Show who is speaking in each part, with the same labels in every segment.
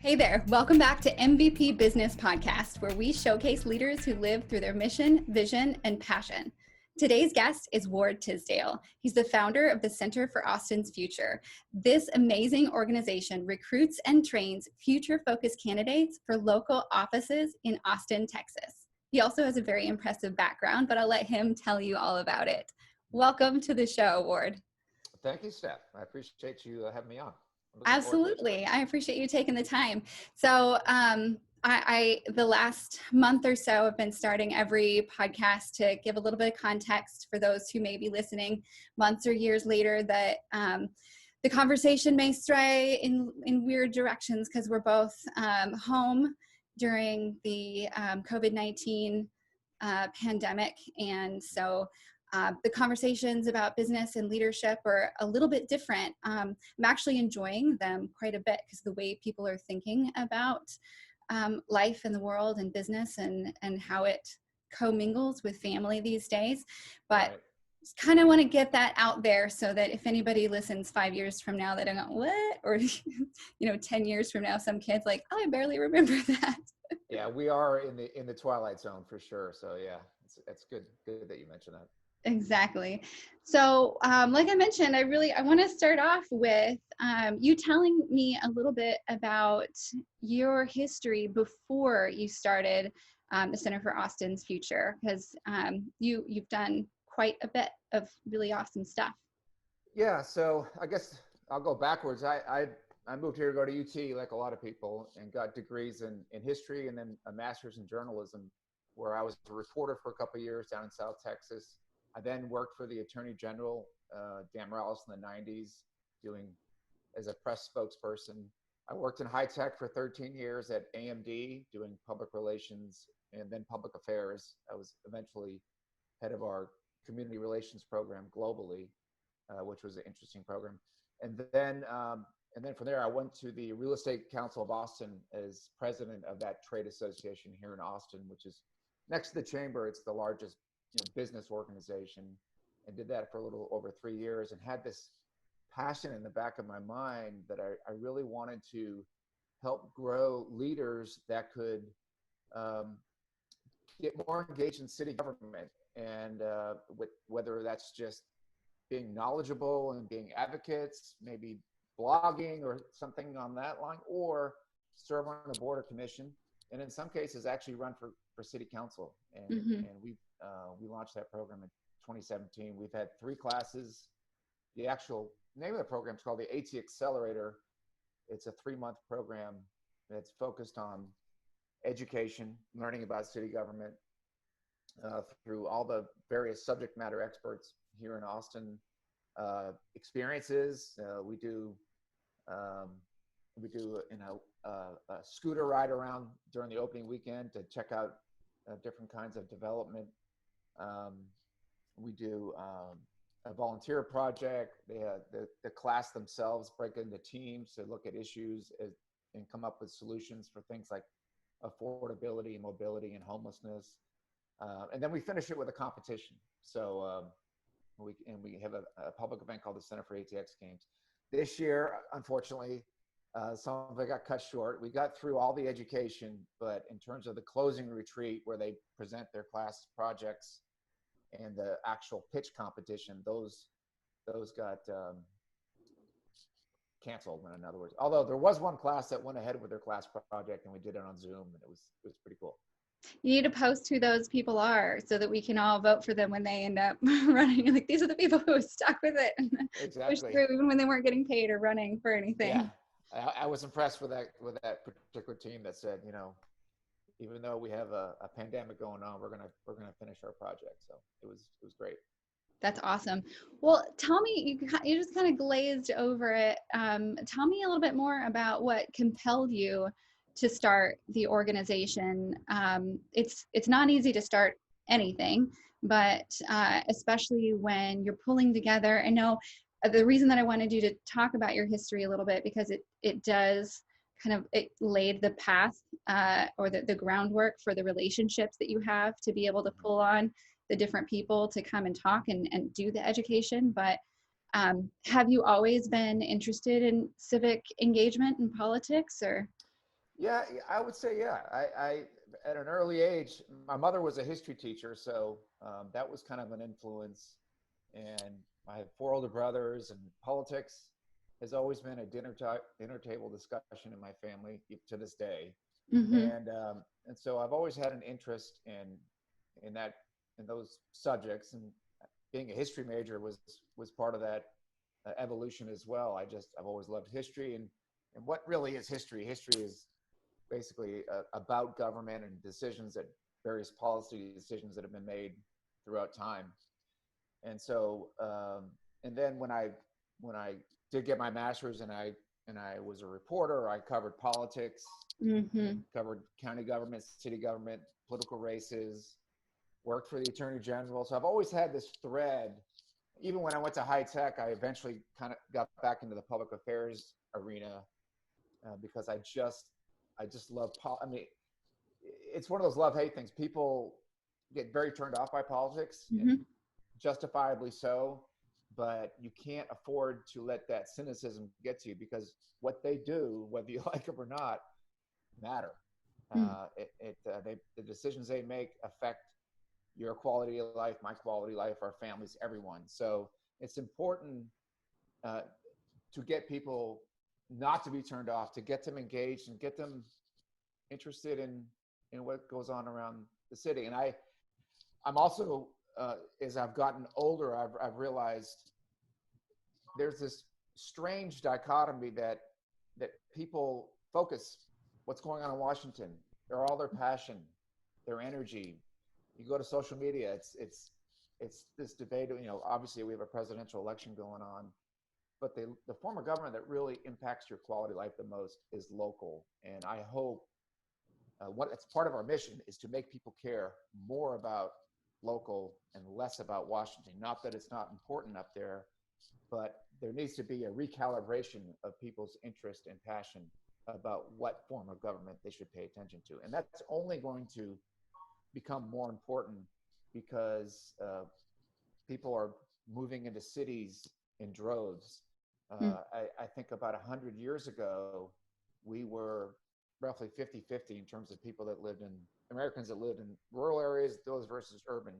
Speaker 1: Hey there, welcome back to MVP Business Podcast, where we showcase leaders who live through their mission, vision, and passion. Today's guest is Ward Tisdale. He's the founder of the Center for Austin's Future. This amazing organization recruits and trains future-focused candidates for local offices in Austin, Texas. He also has a very impressive background, but I'll let him tell you all about it. Welcome to the show, Ward.
Speaker 2: Thank you, Steph. I appreciate you having me on.
Speaker 1: Absolutely. I appreciate you taking the time. So I the last month or so have been starting every podcast to give a little bit of context for those who may be listening months or years later that the conversation may stray in weird directions because we're both home during the COVID-19 pandemic. And so the conversations about business and leadership are a little bit different. I'm actually enjoying them quite a bit because the way people are thinking about life and the world and business and how it commingles with family these days. But
Speaker 2: Right.
Speaker 1: kind of want to get that out there so that if anybody listens 5 years from now, they don't go, what? Or, 10 years from now, some kid's like, oh, I barely remember that.
Speaker 2: Yeah, we are in the twilight zone for sure. So yeah, it's good that you mentioned that.
Speaker 1: Exactly. So, like I mentioned, I want to start off with you telling me a little bit about your history before you started the Center for Austin's Future, because you've done quite a bit of really awesome stuff.
Speaker 2: Yeah, so I guess I'll go backwards. I moved here to go to UT like a lot of people and got degrees in history and then a master's in journalism, where I was a reporter for a couple of years down in South Texas. I then worked for the Attorney General, Dan Morales, in the 90s, doing as a press spokesperson. I worked in high tech for 13 years at AMD, doing public relations and then public affairs. I was eventually head of our community relations program globally, which was an interesting program. And then from there, I went to the Real Estate Council of Austin as president of that trade association here in Austin, which is next to the chamber. It's the largest business organization, and did that for a little over 3 years and had this passion in the back of my mind that I really wanted to help grow leaders that could get more engaged in city government, and with whether that's just being knowledgeable and being advocates, maybe blogging or something on that line, or serve on a board or commission, and in some cases actually run for city council. And
Speaker 1: Mm-hmm.
Speaker 2: and we launched that program in 2017. We've had 3 classes. The actual name of the program is called the ATXelerator. It's a 3-month program that's focused on education, learning about city government through all the various subject matter experts here in Austin. Experiences. We do a scooter ride around during the opening weekend to check out different kinds of development. We do a volunteer project. The class themselves break into teams to look at issues and come up with solutions for things like affordability and mobility and homelessness. And then we finish it with a competition. So we have a public event called the Center for ATX Games. This year, unfortunately, some of it got cut short. We got through all the education, but in terms of the closing retreat where they present their class projects and the actual pitch competition, those got canceled, in other words. Although there was one class that went ahead with their class project and we did it on Zoom, and it was pretty cool.
Speaker 1: You need to post who those people are so that we can all vote for them when they end up running. Like, these are the people who stuck with it and
Speaker 2: Exactly.
Speaker 1: pushed through even when they weren't getting paid or running for anything.
Speaker 2: Yeah, I was impressed with that particular team that said, even though we have a pandemic going on, we're gonna finish our project. So it was great.
Speaker 1: That's awesome. Well, tell me, you just kind of glazed over it. Tell me a little bit more about what compelled you to start the organization. It's not easy to start anything, but especially when you're pulling together. I know the reason that I wanted you to talk about your history a little bit, because it does it laid the path or the groundwork for the relationships that you have to be able to pull on the different people to come and talk and do the education. But have you always been interested in civic engagement and politics, or?
Speaker 2: Yeah, I would say, yeah. I at an early age, my mother was a history teacher, so that was kind of an influence. And I have four older brothers, and politics has always been a dinner table discussion in my family to this day.
Speaker 1: Mm-hmm.
Speaker 2: And so I've always had an interest in that in those subjects, and being a history major was part of that evolution as well. I've always loved history, and what really is history? History is basically about government and decisions that various policy decisions that have been made throughout time. And so, and then when I did get my master's and I was a reporter, I covered politics,
Speaker 1: Mm-hmm.
Speaker 2: covered county government, city government, political races, worked for the attorney general. So I've always had this thread. Even when I went to high tech, I eventually kind of got back into the public affairs arena because I just love. I mean, it's one of those love hate things. People get very turned off by politics, and
Speaker 1: Mm-hmm.
Speaker 2: justifiably so. But you can't afford to let that cynicism get to you, because what they do, whether you like them or not, matter. The decisions they make affect your quality of life, my quality of life, our families, everyone. So it's important uh, to get people not to be turned off, to get them engaged and get them interested in what goes on around the city. And I'm also as I've gotten older, I've realized there's this strange dichotomy that people focus what's going on in Washington, or all their passion, their energy. You go to social media, it's this debate. Obviously we have a presidential election going on, but the form of government that really impacts your quality of life the most is local. And I hope what it's part of our mission is to make people care more about local and less about Washington. Not that it's not important up there, but there needs to be a recalibration of people's interest and passion about what form of government they should pay attention to. And that's only going to become more important because people are moving into cities in droves. I think about 100 years ago, we were roughly 50-50 in terms of people that lived in Americans that lived in rural areas, those versus urban.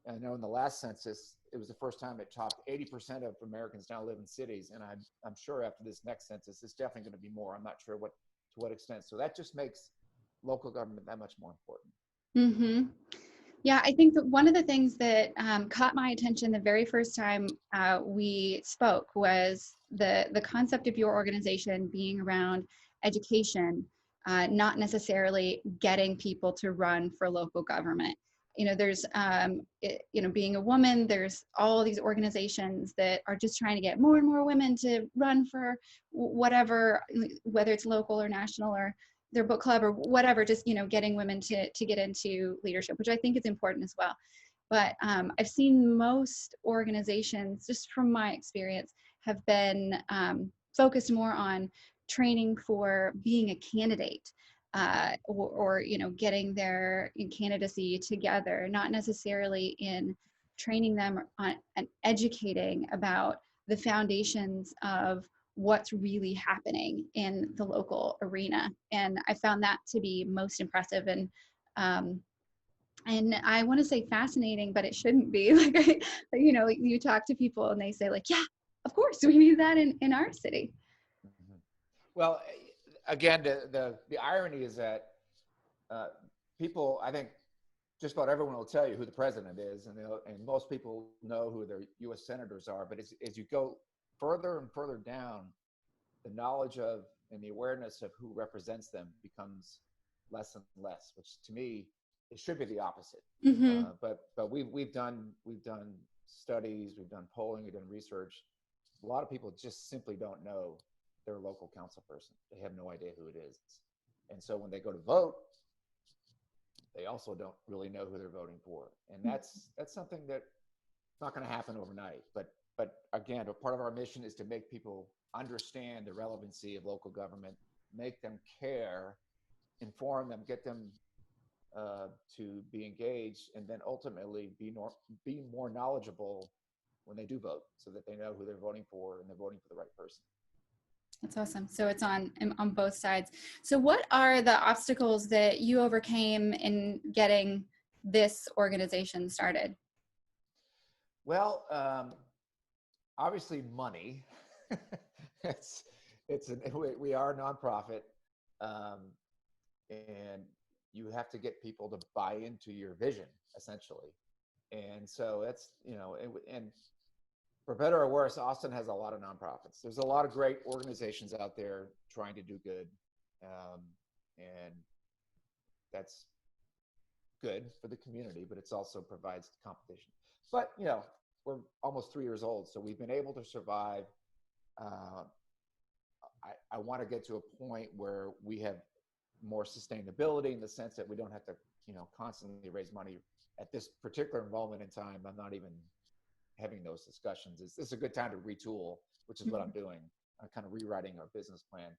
Speaker 2: And I know in the last census, it was the first time it topped 80% of Americans now live in cities. And I'm sure after this next census, it's definitely going to be more. I'm not sure to what extent. So that just makes local government that much more important.
Speaker 1: Mm-hmm. Yeah, I think that one of the things that caught my attention the very first time we spoke was the concept of your organization being around education, not necessarily getting people to run for local government. There's, being a woman, there's all these organizations that are just trying to get more and more women to run for whatever, whether it's local or national or their book club or whatever, just getting women to get into leadership, which I think is important as well. But I've seen most organizations, just from my experience, have been focused more on training for being a candidate, or getting their candidacy together, not necessarily in training them on and educating about the foundations of what's really happening in the local arena. And I found that to be most impressive um, and I want to say fascinating, but it shouldn't be. You talk to people and they say like, yeah, of course we need that in our city.
Speaker 2: Mm-hmm. Well, again, the irony is that uh, people, I think, just about everyone will tell you who the president is, and most people know who their U.S. senators are. But as you go further and further down, the knowledge of and the awareness of who represents them becomes less and less. Which to me, it should be the opposite.
Speaker 1: Mm-hmm.
Speaker 2: But we've done studies, we've done polling, we've done research. A lot of people just simply don't know their local council person. They have no idea who it is, and so when they go to vote, they also don't really know who they're voting for. And that's something that's not going to happen overnight. But again, a part of our mission is to make people understand the relevancy of local government, make them care, inform them, get them to be engaged, and then ultimately be more knowledgeable when they do vote, so that they know who they're voting for and they're voting for the right person.
Speaker 1: That's awesome. So it's on both sides. So what are the obstacles that you overcame in getting this organization started?
Speaker 2: Well, obviously money. it's we are a nonprofit, um, and you have to get people to buy into your vision, essentially. And so that's, and for better or worse, Austin has a lot of nonprofits. There's a lot of great organizations out there trying to do good, and that's good for the community, but it's also provides competition. But we're almost 3 years old, so we've been able to survive. Uh, I want to get to a point where we have more sustainability in the sense that we don't have to, constantly raise money. At this particular moment in time, I'm not even having those discussions. This is a good time to retool, which is what I'm doing. I'm kind of rewriting our business plan.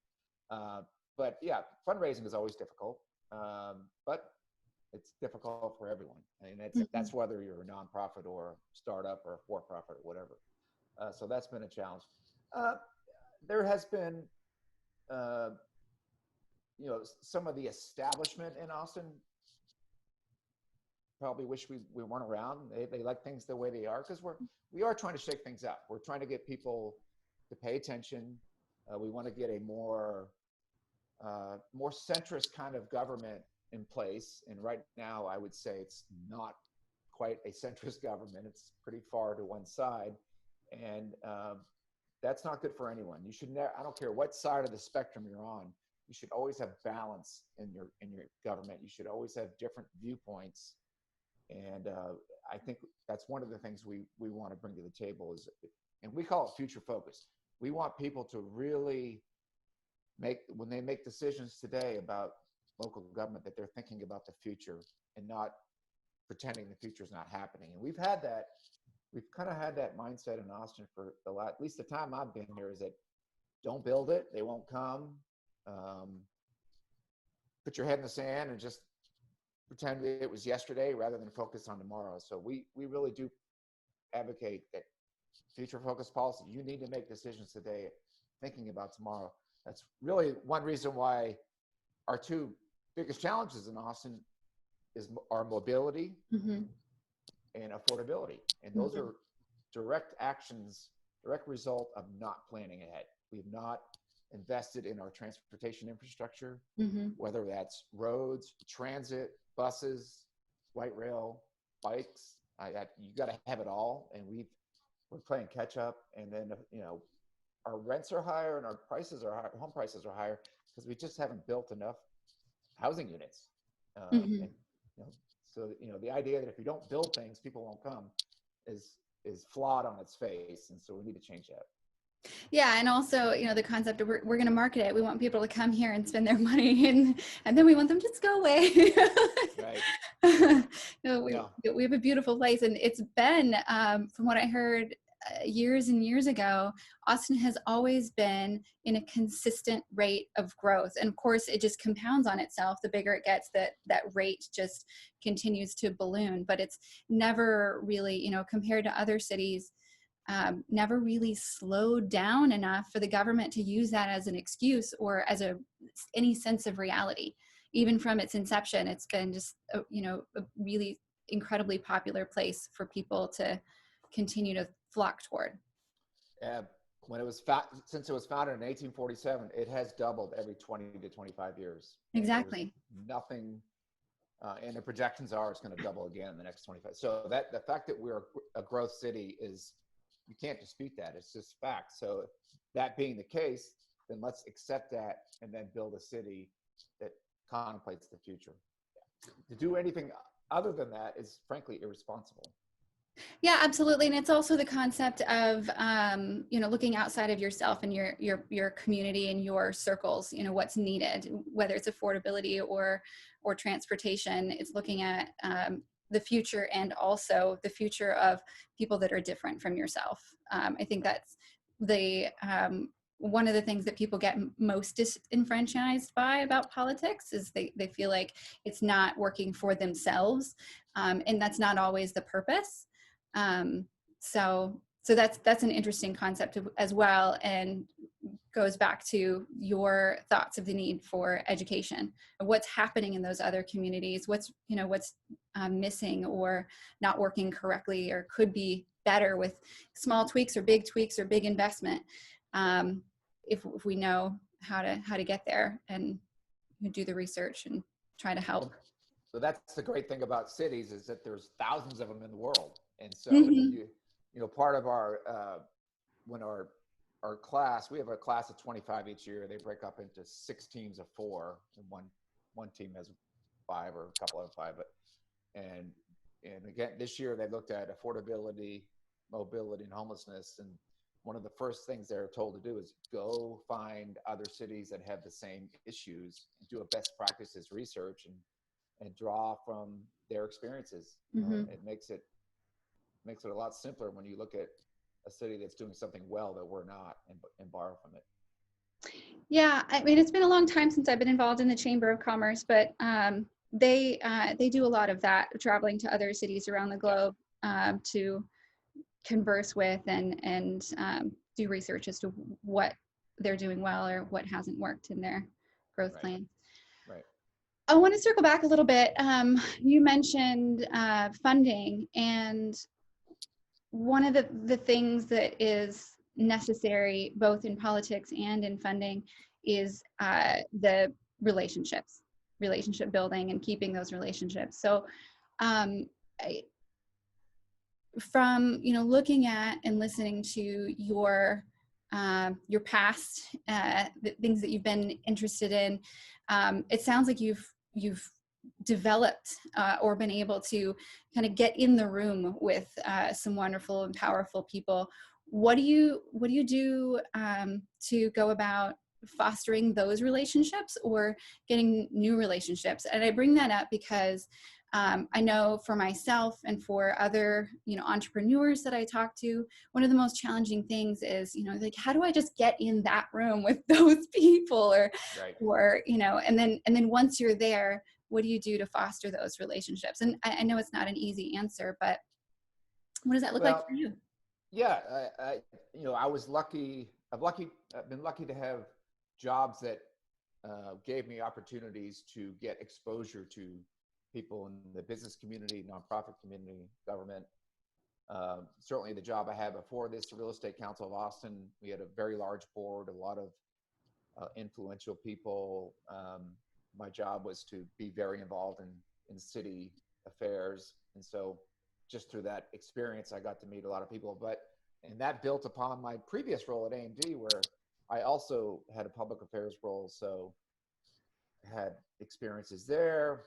Speaker 2: But yeah, fundraising is always difficult, but it's difficult for everyone. I mean, that's whether you're a nonprofit or startup or a for-profit or whatever. So that's been a challenge. There has been, some of the establishment in Austin probably wish we weren't around. They like things the way they are, because we are trying to shake things up. We're trying to get people to pay attention. We want to get a more centrist kind of government in place. And right now, I would say it's not quite a centrist government. It's pretty far to one side, and that's not good for anyone. You should never. I don't care what side of the spectrum you're on. You should always have balance in your government. You should always have different viewpoints. And I think that's one of the things we want to bring to the table is, and we call it future focus. We want people to really when they make decisions today about local government, that they're thinking about the future and not pretending the future is not happening. And we've kind of had that mindset in Austin for at least the time I've been here, is that don't build it, they won't come. Put your head in the sand and just pretend it was yesterday rather than focus on tomorrow. So we really do advocate that future focused policy. You need to make decisions today thinking about tomorrow. That's really one reason why our two biggest challenges in Austin is our mobility and affordability. And those are direct result of not planning ahead. We have not invested in our transportation infrastructure, whether that's roads, transit, buses, light rail, bikes. You got to have it all, and we're playing catch up. And then our rents are higher and our prices are higher, home prices are higher, because we just haven't built enough housing units. And, so the idea that if you don't build things, people won't come is flawed on its face, and so we need to change that.
Speaker 1: Yeah, and also, the concept of we're going to market it. We want people to come here and spend their money, and then we want them to just go away. Right. We have a beautiful place, and it's been, from what I heard years and years ago, Austin has always been in a consistent rate of growth. And of course, it just compounds on itself. The bigger it gets, that rate just continues to balloon. But it's never really, compared to other cities, never really slowed down enough for the government to use that as an excuse or as any sense of reality. Even from its inception, it's been just a really incredibly popular place for people to continue to flock toward.
Speaker 2: When since it was founded in 1847, it has doubled every 20 to 25 years.
Speaker 1: Exactly.
Speaker 2: Nothing, and the projections are it's going to double again in the next 25. So the fact that we're a growth city you can't dispute that. It's just fact. So that being the case, then let's accept that and then build a city that contemplates the future. To do anything other than that is frankly irresponsible.
Speaker 1: Yeah, absolutely. And it's also the concept of, looking outside of yourself and your community and your circles, what's needed, whether it's affordability or transportation. It's looking at the future, and also the future of people that are different from yourself. I think that's one of the things that people get most disenfranchised by about politics is they feel like it's not working for themselves. And that's not always the purpose. So that's an interesting concept as well. And goes back to your thoughts of the need for education, what's happening in those other communities, what's missing or not working correctly or could be better with small tweaks or big investment. If we know how to get there and do the research and try to help.
Speaker 2: So that's the great thing about cities, is that there's thousands of them in the world. And so
Speaker 1: Mm-hmm.
Speaker 2: part of our when our class, we have a class of 25 each year. They break up into 6 teams of 4, and one team has 5 or a couple of 5. But and again, this year they looked at affordability, mobility, and homelessness. And one of the first things they're told to do is go find other cities that have the same issues and do a best practices research and draw from their experiences.
Speaker 1: Mm-hmm.
Speaker 2: It makes it a lot simpler when you look at a city that's doing something well that we're not, and borrow from it.
Speaker 1: Yeah, I mean, it's been a long time since I've been involved in the Chamber of Commerce, but they do a lot of that, traveling to other cities around the globe to converse with and do research as to what they're doing well or what hasn't worked in their growth plans.
Speaker 2: Right.
Speaker 1: I want to circle back a little bit. You mentioned funding, and one of the things that is necessary both in politics and in funding is the relationship building and keeping those relationships. So from looking at and listening to your past, the things that you've been interested in, it sounds like you've developed or been able to kind of get in the room with some wonderful and powerful people. What do you do to go about fostering those relationships or getting new relationships? And I bring that up because I know for myself and for other entrepreneurs that I talk to, one of the most challenging things is like, how do I just get in that room with those people, or and then once you're there, what do you do to foster those relationships? And I know it's not an easy answer, but what does that look like for you?
Speaker 2: Yeah, I was lucky. I've been lucky to have jobs that gave me opportunities to get exposure to people in the business community, nonprofit community, government. Certainly the job I had before this, the Real Estate Council of Austin, we had a very large board, a lot of influential people. My job was to be very involved in city affairs. And so just through that experience, I got to meet a lot of people. And that built upon my previous role at AMD, where I also had a public affairs role. So I had experiences there.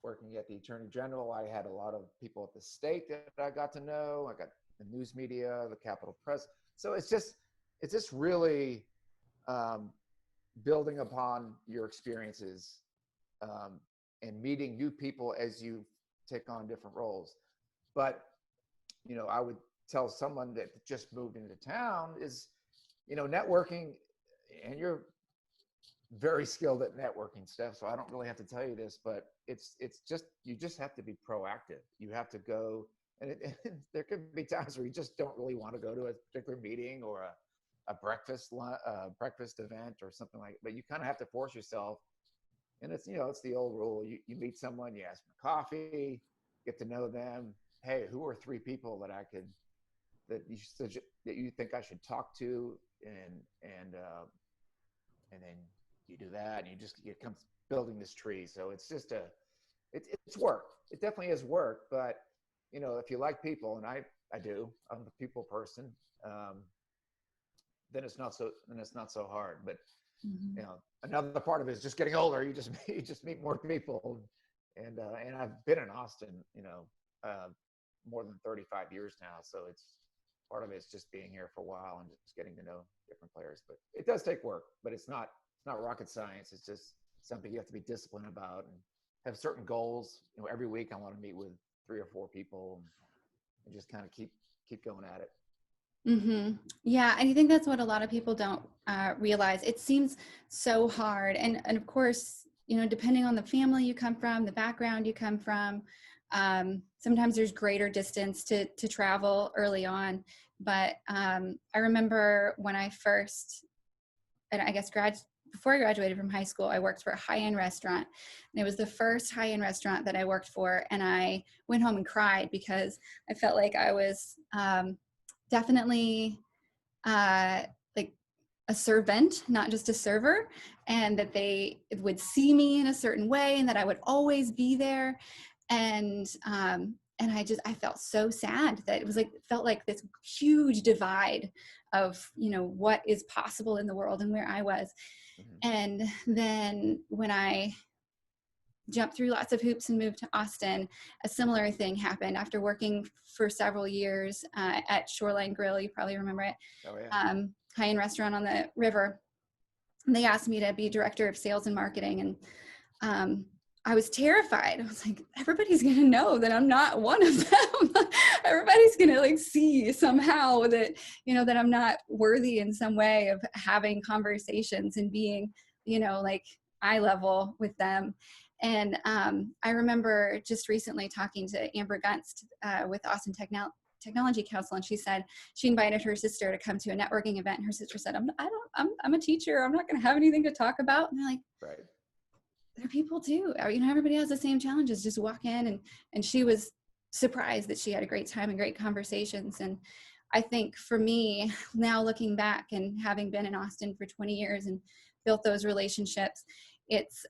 Speaker 2: Working at the Attorney General, I had a lot of people at the state that I got to know. I got the news media, the Capitol Press. So it's just really building upon your experiences and meeting new people as you take on different roles. But I would tell someone that just moved into town is, networking, and you're very skilled at networking stuff, so I don't really have to tell you this, but it's just, you just have to be proactive. You have to go, and there could be times where you just don't really want to go to a particular meeting or a breakfast event or something like that, but you kind of have to force yourself. And it's it's the old rule. You meet someone, you ask for coffee, get to know them. Hey, who are 3 people that you think I should talk to, and then you do that, and it comes building this tree. So it's just it's work. It definitely is work, but if you like people, and I do, I'm a people person, then it's not so hard. But another part of it is just getting older. You just meet more people, and I've been in Austin, more than 35 years now. So it's part of it is just being here for a while and just getting to know different players. But it does take work, but it's not rocket science. It's just something you have to be disciplined about and have certain goals. Every week I want to meet with 3 or 4 people and just kind of keep going at it.
Speaker 1: Mm-hmm. Yeah, and I think that's what a lot of people don't realize. It seems so hard, and of course, depending on the family you come from, the background you come from, sometimes there's greater distance to travel early on. But I remember when I first and I guess before I graduated from high school, I worked for a high-end restaurant, and it was the first high-end restaurant that I worked for. And I went home and cried because I felt like I was definitely like a servant, not just a server, and that they would see me in a certain way and that I would always be there. And I felt so sad that felt like this huge divide of, what is possible in the world and where I was.
Speaker 2: Mm-hmm.
Speaker 1: And then when I jumped through lots of hoops and moved to Austin, a similar thing happened after working for several years at Shoreline Grill. You probably remember it.
Speaker 2: Oh, yeah.
Speaker 1: High-end restaurant on the river. And they asked me to be director of sales and marketing. And I was terrified. I was like, everybody's going to know that I'm not one of them. Everybody's going to see somehow that, that I'm not worthy in some way of having conversations and being, eye level with them. And I remember just recently talking to Amber Gunst with Austin Technology Council, and she said she invited her sister to come to a networking event, and her sister said, I'm a teacher, I'm not going to have anything to talk about. And they're like,
Speaker 2: right.
Speaker 1: There are people too, everybody has the same challenges, just walk in. And she was surprised that she had a great time and great conversations. And I think for me now, looking back and having been in Austin for 20 years and built those relationships, it's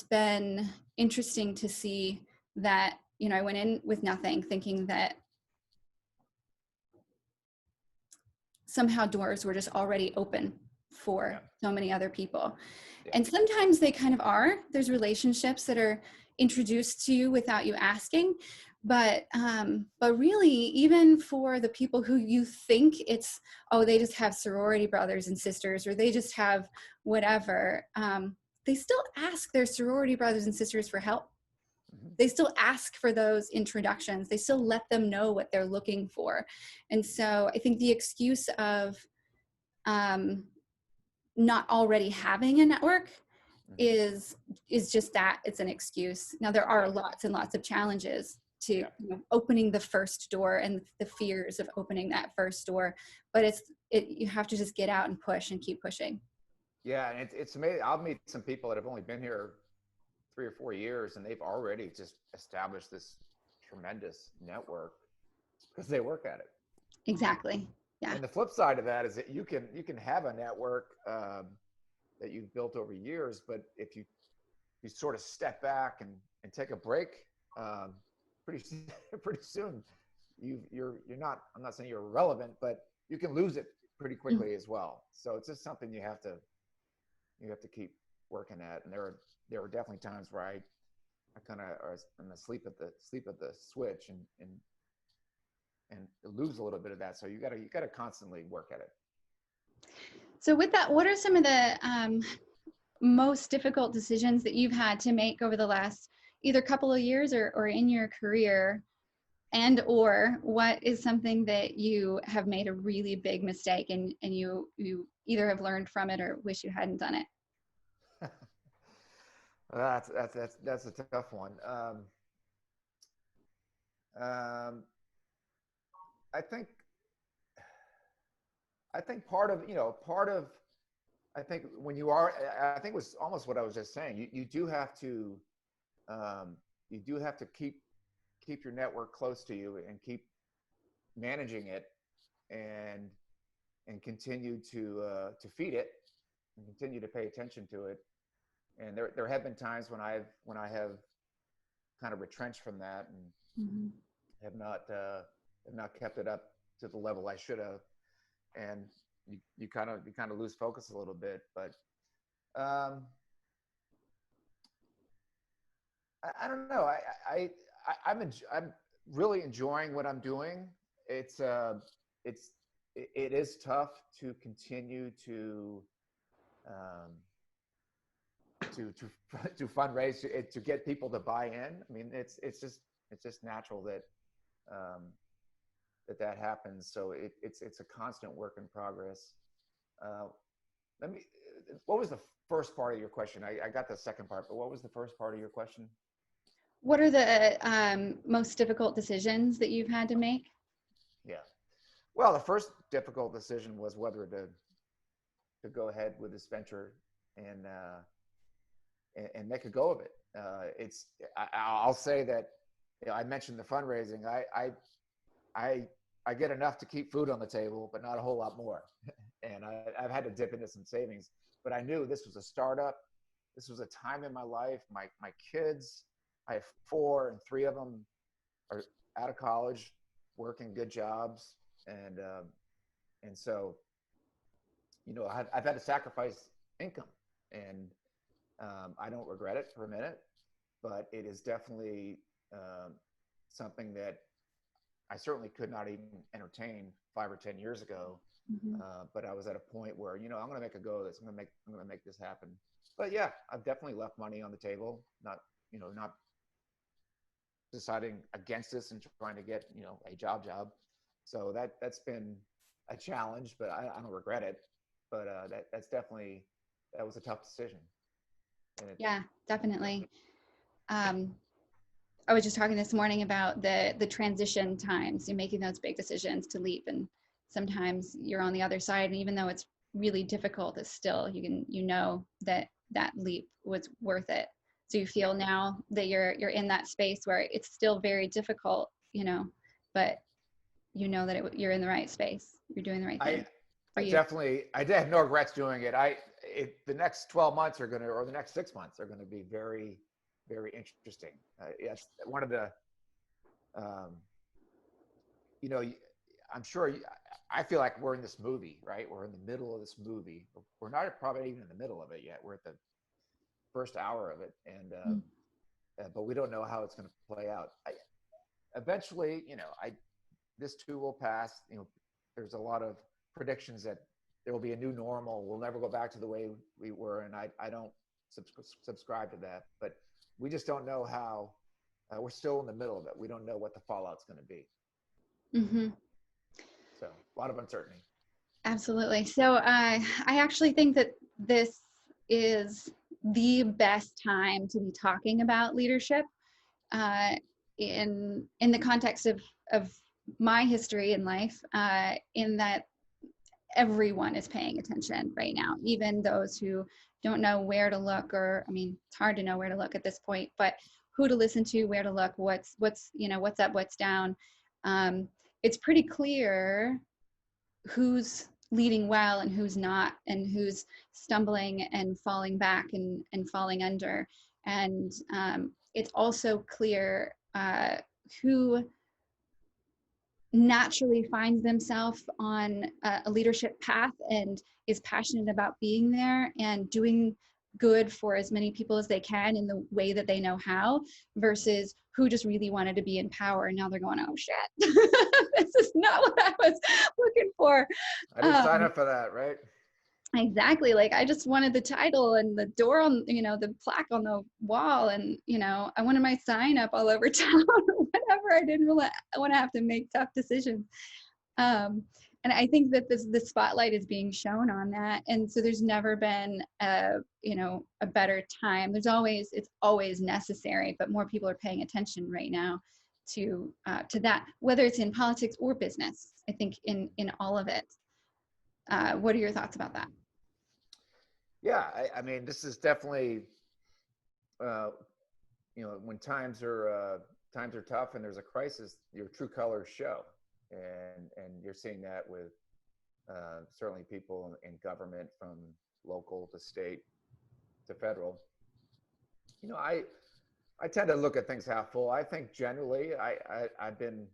Speaker 1: been interesting to see that, I went in with nothing, thinking that somehow doors were just already open for so many other people. Yeah. And sometimes they kind of are. There's relationships that are introduced to you without you asking. But really, even for the people who you think it's, they just have sorority brothers and sisters, or they just have whatever, they still ask their sorority brothers and sisters for help. They still ask for those introductions. They still let them know what they're looking for. And so I think the excuse of not already having a network is just that. It's an excuse. Now, there are lots and lots of challenges to opening the first door and the fears of opening that first door. But you have to just get out and push and keep pushing.
Speaker 2: Yeah, and it's amazing. I'll meet some people that have only been here 3 or 4 years, and they've already just established this tremendous network because they work at it.
Speaker 1: Exactly. Yeah.
Speaker 2: And the flip side of that is that you can have a network that you've built over years, but if you sort of step back and take a break, pretty soon you're not. I'm not saying you're irrelevant, but you can lose it pretty quickly as well. So it's just something you have to keep working at. And there were definitely times where I kind of I'm asleep at the switch and lose a little bit of that. So you gotta constantly work at it.
Speaker 1: So with that, what are some of the most difficult decisions that you've had to make over the last either couple of years or in your career? And or what is something that you have made a really big mistake and you either have learned from it or wish you hadn't done it?
Speaker 2: That's a tough one. I think part of I think when you are, I think it was almost what I was just saying. You do have to keep your network close to you and keep managing it and continue to feed it and continue to pay attention to it. And there have been times when I have kind of retrenched from that and have not kept it up to the level I should have, and you kind of lose focus a little bit. But I don't know. I'm really enjoying what I'm doing. It is tough to continue to fundraise to get people to buy in. I mean, it's just natural that that happens. So it's a constant work in progress. What was the first part of your question? I got the second part, but what was the first part of your question?
Speaker 1: What are the most difficult decisions that you've had to make?
Speaker 2: Yeah. Well, the first difficult decision was whether to to go ahead with this venture and make a go of it. I'll say that, I mentioned the fundraising. I get enough to keep food on the table, but not a whole lot more. And I've had to dip into some savings, but I knew this was a startup. This was a time in my life. My kids, I have 4, and 3 of them are out of college, working good jobs. And so, I've had to sacrifice income, and I don't regret it for a minute, but it is definitely something that I certainly could not even entertain 5 or 10 years ago.
Speaker 1: Mm-hmm.
Speaker 2: But I was at a point where, I'm going to make a go of this. I'm going to make this happen. But yeah, I've definitely left money on the table, not deciding against this and trying to get, a job. So that's been a challenge, but I don't regret it. But that was a tough decision.
Speaker 1: Yeah, definitely. I was just talking this morning about the transition times. You're making those big decisions to leap, and sometimes you're on the other side, and even though it's really difficult, it's still, you know that leap was worth it. So you feel now that you're in that space where it's still very difficult, but that you're in the right space. You're doing the right thing.
Speaker 2: I did have no regrets doing it. The next 12 months or the next 6 months are going to be very, very interesting. It's one of the, I'm sure I feel like we're in this movie, right? We're in the middle of this movie. We're not probably even in the middle of it yet. We're at the first hour of it. And, but we don't know how it's going to play out. Eventually, this too will pass. There's a lot of predictions that there will be a new normal. We'll never go back to the way we were. And I don't subscribe to that, but we just don't know how. We're still in the middle of it. We don't know what the fallout's going to be.
Speaker 1: Mm-hmm.
Speaker 2: So a lot of uncertainty.
Speaker 1: Absolutely. So I actually think that this is the best time to be talking about leadership in the context of my history in life, in that everyone is paying attention right now, even those who don't know where to look, or it's hard to know where to look at this point, but who to listen to, where to look, what's up, what's down. It's pretty clear who's leading well and who's not, and who's stumbling and falling back and falling under. And it's also clear who naturally finds themselves on a leadership path and is passionate about being there and doing good for as many people as they can in the way that they know how, versus who just really wanted to be in power and now they're going, oh shit, this is not what I was looking for.
Speaker 2: I didn't sign up for that, right?
Speaker 1: Exactly. Like, I just wanted the title and the door on, the plaque on the wall, and I wanted my sign up all over town or whatever. I didn't really want to have to make tough decisions. And I think that the spotlight is being shown on that. And so there's never been a better time. It's always necessary, but more people are paying attention right now to that, whether it's in politics or business. I think in all of it. What are your thoughts about that?
Speaker 2: Yeah, this is definitely, when times are tough and there's a crisis, your true colors show, and you're seeing that with certainly people in government, from local to state to federal. I tend to look at things half full. I think generally I've been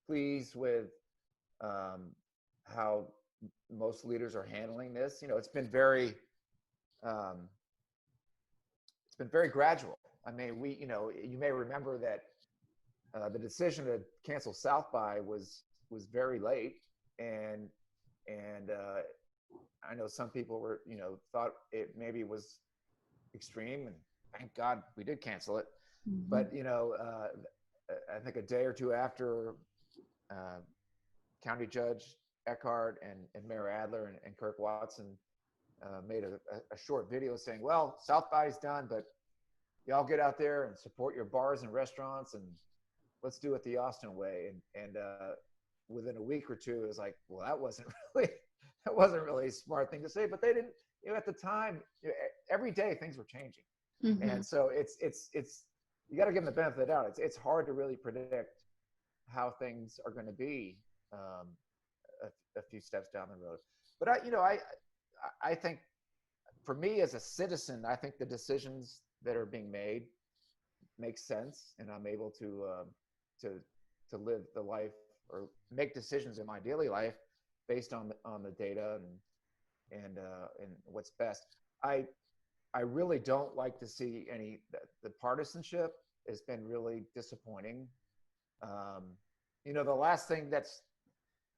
Speaker 2: pleased with how most leaders are handling this. It's been very gradual. You may remember that the decision to cancel South by was very late, and I know some people were thought it maybe was extreme, and thank God we did cancel it. Mm-hmm. But I think a day or two after, County Judge Eckhart and Mayor Adler and Kirk Watson made a short video saying, well, South by is done, but y'all get out there and support your bars and restaurants, and let's do it the Austin way. And within a week or two, it was like, well, that wasn't really It wasn't really a smart thing to say, but they didn't, at the time, every day things were changing.
Speaker 1: Mm-hmm.
Speaker 2: And so you got to give them the benefit of the doubt. It's hard to really predict how things are going to be a few steps down the road. But I think for me as a citizen, I think the decisions that are being made make sense, and I'm able to live the life or make decisions in my daily life based on the data and what's best. I really don't like to see the partisanship has been really disappointing. The last thing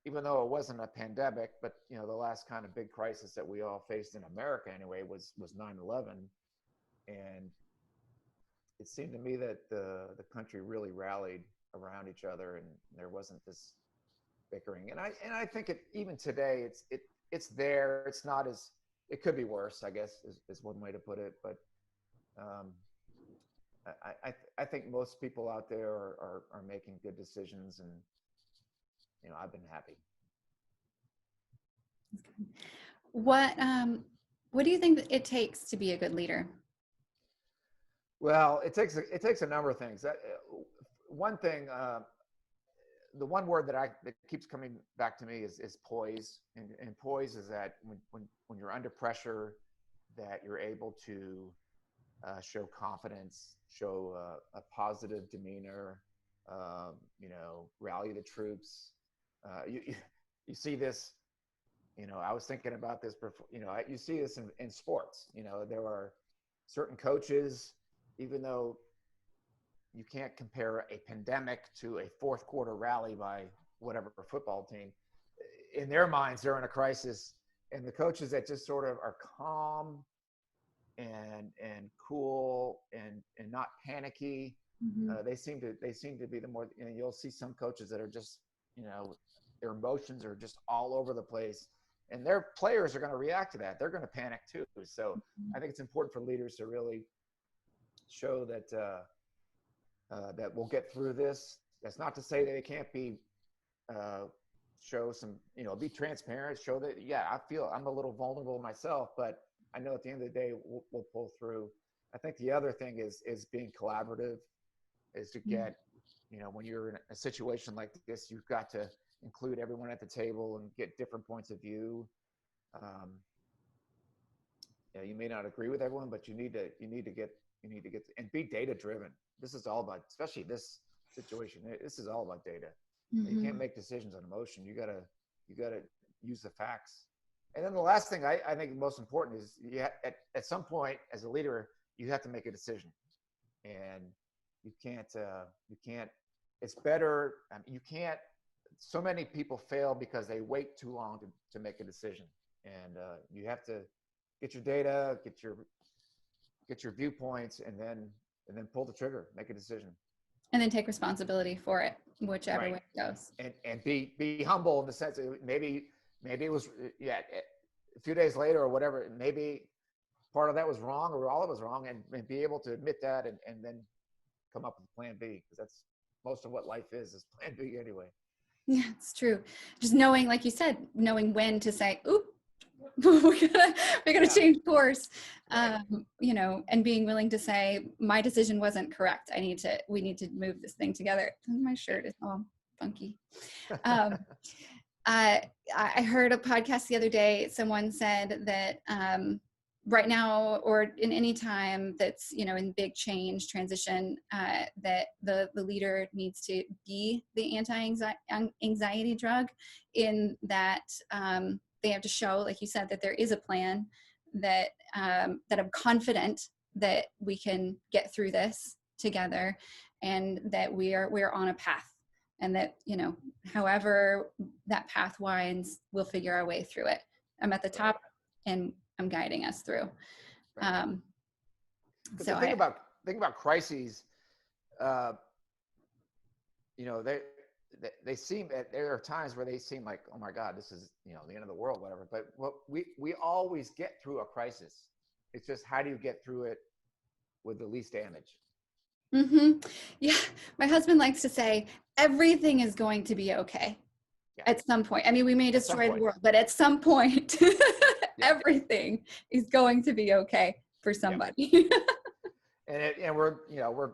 Speaker 2: even though it wasn't a pandemic, but the last kind of big crisis that we all faced in America anyway was 9/11, and it seemed to me that the country really rallied around each other, and there wasn't this bickering. And I think even today it's there. It's not as, it could be worse, I guess, is one way to put it. But I think most people out there are making good decisions, and I've been happy.
Speaker 1: What do you think it takes to be a good leader?
Speaker 2: Well, it takes a number of things. One thing, the one word that keeps coming back to me is poise. And poise is that when you're under pressure, that you're able to show confidence, show a positive demeanor, rally the troops. You see this, I was thinking about this before, you see this in sports. There are certain coaches, even though you can't compare a pandemic to a fourth quarter rally by whatever football team, in their minds, they're in a crisis. And the coaches that just sort of are calm and cool and not panicky,
Speaker 1: Mm-hmm.
Speaker 2: they seem to be the more, you'll see some coaches that are just, their emotions are just all over the place, and their players are going to react to that. They're going to panic too. So I think it's important for leaders to really show that that we'll get through this. That's not to say that it can't be show some, be transparent, show that, I feel I'm a little vulnerable myself, but I know at the end of the day we'll pull through. I think the other thing is being collaborative, is to get, when you're in a situation like this, you've got to include everyone at the table and get different points of view. You may not agree with everyone, but you need to get and be data driven. This is all about, especially this situation, this is all about data.
Speaker 1: Mm-hmm.
Speaker 2: You can't make decisions on emotion. You gotta use the facts. And then the last thing I think most important is at some point as a leader, you have to make a decision, and you can't, it's better. You can't, so many people fail because they wait too long to make a decision. And you have to get your data, get your viewpoints, and then pull the trigger, make a decision.
Speaker 1: And then take responsibility for it, whichever way it goes.
Speaker 2: And be humble in the sense that maybe it was, a few days later or whatever, maybe part of that was wrong or all of it was wrong, and be able to admit that and then come up with plan B, because that's most of what life is plan B anyway.
Speaker 1: Yeah, it's true. Just knowing, like you said, knowing when to say, oop, we're gonna change course,
Speaker 2: Right.
Speaker 1: And being willing to say, my decision wasn't correct. We need to move this thing together. My shirt is all funky. I heard a podcast the other day. Someone said that right now, or in any time that's, in big change, transition, that the leader needs to be the anti-anxiety drug, in that they have to show, like you said, that there is a plan, that I'm confident that we can get through this together, and that we're on a path, and that, however that path winds, we'll figure our way through it. I'm at the top, and I'm guiding us through.
Speaker 2: So think about crises. They seem, there are times where they seem like, oh my God, this is, the end of the world, whatever. But we always get through a crisis. It's just, how do you get through it with the least damage?
Speaker 1: Mm-hmm. Yeah. My husband likes to say, everything is going to be okay.
Speaker 2: Yeah.
Speaker 1: At some point. I mean, we may
Speaker 2: At some
Speaker 1: destroy the
Speaker 2: point.
Speaker 1: world, but at some point,
Speaker 2: Yeah.
Speaker 1: everything is going to be okay for
Speaker 2: Yeah.
Speaker 1: somebody.
Speaker 2: And we're,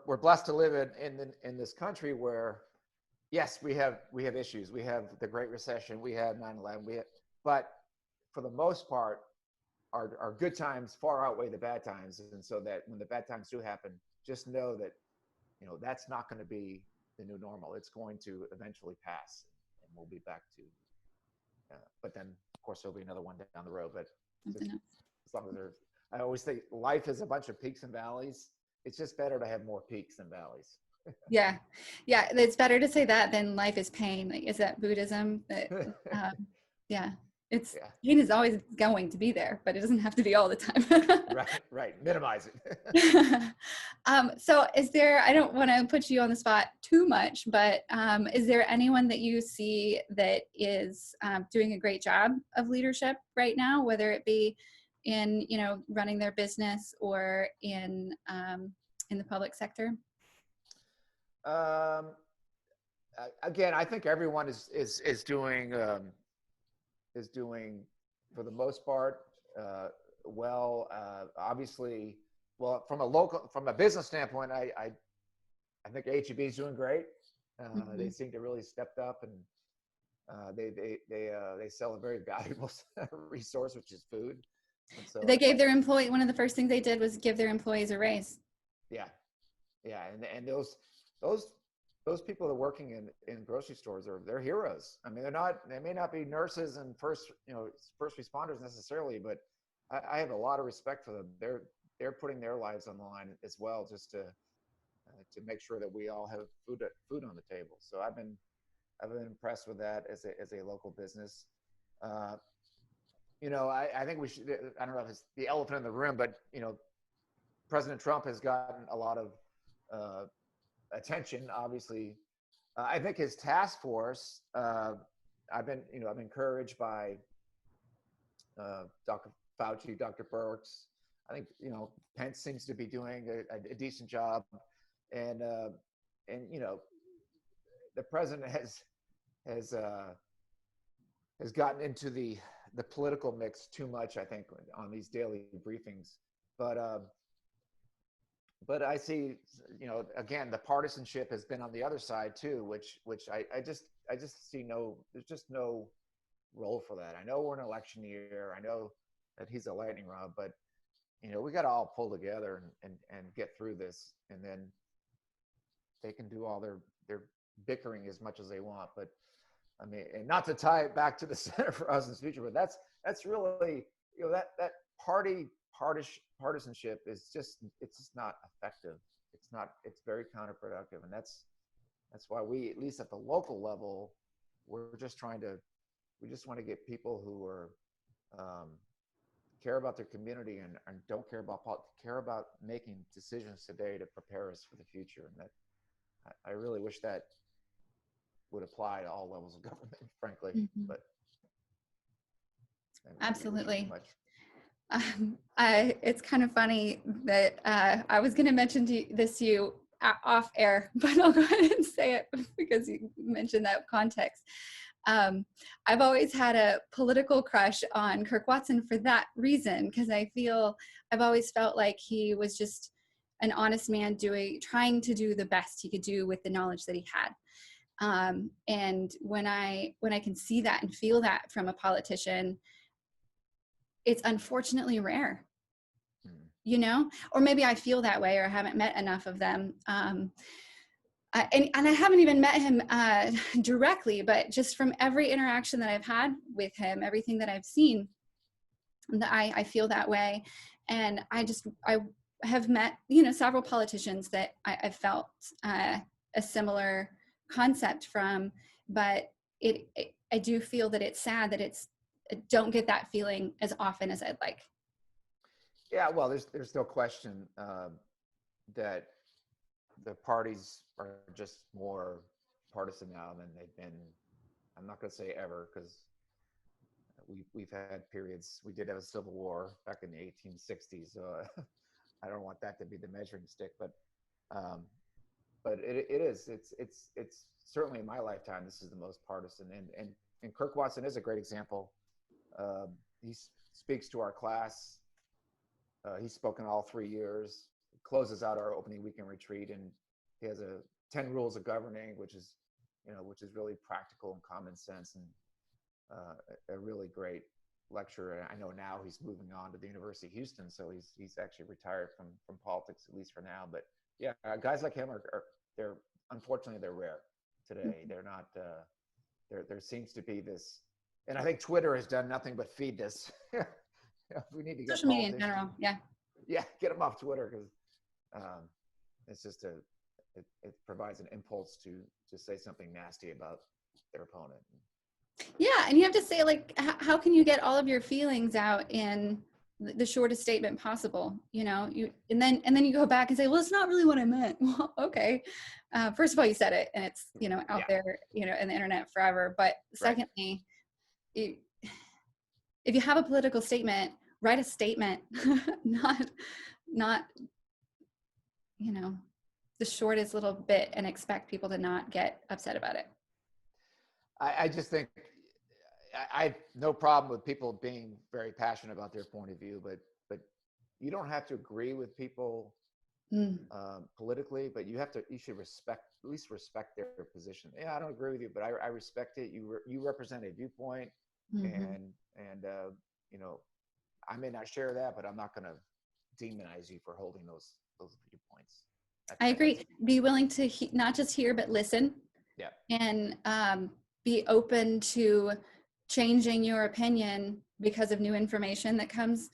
Speaker 2: we're blessed to live in this country where, yes, we have issues. We have the Great Recession. We have 9/11. But for the most part, our good times far outweigh the bad times. And so that when the bad times do happen, just know that, that's not going to be the new normal. It's going to eventually pass, and we'll be back to. But then, of course, there'll be another one down the road. But just, as long as there's, I always think life is a bunch of peaks and valleys. It's just better to have more peaks than valleys.
Speaker 1: Yeah. Yeah. It's better to say that than life is pain. Like, is that Buddhism? That, yeah. It's pain is always going to be there, but it doesn't have to be all the time.
Speaker 2: Right. Minimize it.
Speaker 1: So is there, I don't want to put you on the spot too much, but is there anyone that you see that is doing a great job of leadership right now, whether it be in, running their business or in the public sector?
Speaker 2: Again, I think everyone is doing for the most part well. Obviously, well, from a business standpoint, I think HEB is doing great. They seem to really stepped up, and they sell a very valuable resource, which is food. And so
Speaker 1: they gave their employee, one of the first things they did was give their employees a raise.
Speaker 2: Yeah, and those people that are working in grocery stores they're heroes. I mean, they may not be nurses and first responders necessarily, but I have a lot of respect for them. They're putting their lives on the line as well, just to make sure that we all have food on the table. So I've been impressed with that as a local business. I think we should. I don't know if it's the elephant in the room, but President Trump has gotten a lot of attention. Obviously, I think his task force. I've been encouraged by Dr. Fauci, Dr. Birx. I think Pence seems to be doing a decent job, and the president has gotten into the political mix too much, I think, on these daily briefings. But I see, again, the partisanship has been on the other side too, which I just see there's just no role for that. I know we're in an election year. I know that he's a lightning rod, but we got to all pull together and get through this, and then they can do all their bickering as much as they want. But I mean, and not to tie it back to the Center for Us in the Future, but that's really, that partisanship is just not effective. It's very counterproductive. And that's why we, at least at the local level, we just want to get people who are, care about their community and don't care about making decisions today to prepare us for the future. And that, I really wish that would apply to all levels of government, frankly, but.
Speaker 1: Absolutely. It's kind of funny that I was going to mention this to you off air, but I'll go ahead and say it because you mentioned that context. I've always had a political crush on Kirk Watson for that reason, because I've always felt like he was just an honest man trying to do the best he could do with the knowledge that he had. And when I can see that and feel that from a politician, it's unfortunately rare, or maybe I feel that way, or I haven't met enough of them. And I haven't even met him directly, but just from every interaction that I've had with him, everything that I've seen, that I feel that way. And I have met, several politicians that I've felt a similar concept from, but I do feel that it's sad that I don't get that feeling as often as I'd like.
Speaker 2: Yeah, well, there's no question that the parties are just more partisan now than they've been. I'm not going to say ever, because we've had periods. We did have a civil war back in the 1860s. So I don't want that to be the measuring stick, but it is. It's certainly in my lifetime, this is the most partisan, and and Kirk Watson is a great example. He speaks to our class. He's spoken all 3 years, closes out our opening weekend retreat, and he has a 10 rules of governing, which is really practical and common sense, and a really great lecture. And I know now he's moving on to the University of Houston, so he's actually retired from politics, at least for now. But yeah, guys like him they're unfortunately they're rare today. They're not. There seems to be this, and I think Twitter has done nothing but feed this. We need to get
Speaker 1: social media in general. Yeah.
Speaker 2: Yeah, get them off Twitter, because it's just it provides an impulse to say something nasty about their opponent.
Speaker 1: Yeah, and you have to say, like, how can you get all of your feelings out in the shortest statement possible? You know, and then you go back and say, well, it's not really what I meant. Well, okay. First of all, you said it, and it's out there, in the internet forever. But secondly, if you have a political statement, write a statement, not the shortest little bit, and expect people to not get upset about it.
Speaker 2: I just think I have no problem with people being very passionate about their point of view, but you don't have to agree with people politically, but you should at least respect their position. Yeah, I don't agree with you, but I respect it. You represent a viewpoint, and I may not share that, but I'm not going to demonize you for holding those viewpoints.
Speaker 1: I agree. Be willing to not just hear, but listen.
Speaker 2: Yeah.
Speaker 1: And be open to changing your opinion because of new information that comes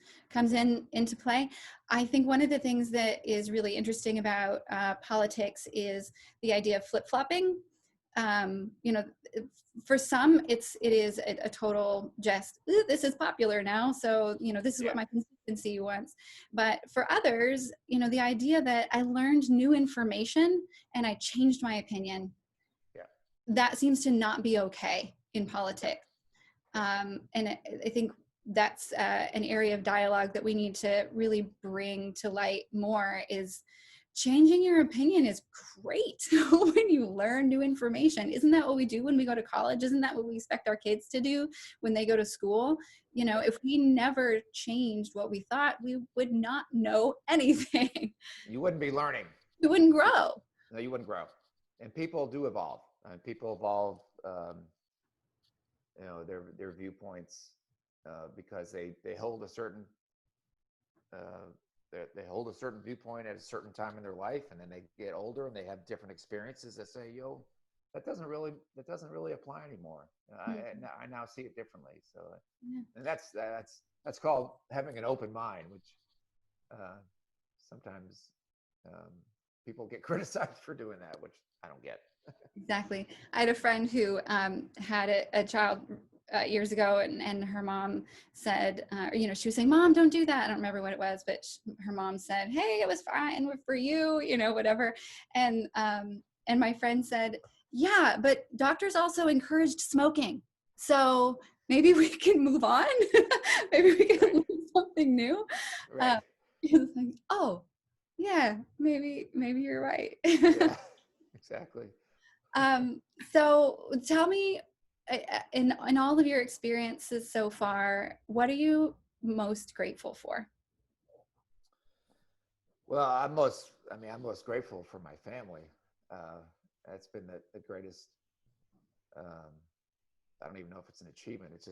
Speaker 1: into play. I think one of the things that is really interesting about politics is the idea of flip-flopping. For some, it is a total just, this is popular now, so this is what my constituency wants. But for others, the idea that I learned new information and I changed my opinion, that seems to not be okay in politics. And I think that's an area of dialogue that we need to really bring to light more. Is changing your opinion is great when you learn new information. Isn't that what we do when we go to college? Isn't that what we expect our kids to do when they go to school? If we never changed what we thought, we would not know anything.
Speaker 2: You wouldn't be learning.
Speaker 1: You wouldn't grow.
Speaker 2: No, you wouldn't grow. And people do evolve. People evolve, their viewpoints because they hold a certain they hold a certain viewpoint at a certain time in their life, and then they get older and they have different experiences that say, that doesn't really apply anymore. I now see it differently. So, and that's called having an open mind, which sometimes people get criticized for doing that, which I don't get.
Speaker 1: Exactly. I had a friend who had a child years ago, and her mom said, she was saying, "Mom, don't do that." I don't remember what it was, but her mom said, "Hey, it was fine for you, whatever." And my friend said, "Yeah, but doctors also encouraged smoking. So maybe we can move on. Maybe we can learn something new."
Speaker 2: Right.
Speaker 1: He was like, "Oh, yeah, maybe you're right."
Speaker 2: Yeah, exactly.
Speaker 1: So tell me, in all of your experiences so far, what are you most grateful for?
Speaker 2: Well, I'm most grateful for my family. That's been the greatest. I don't even know if it's an achievement. It's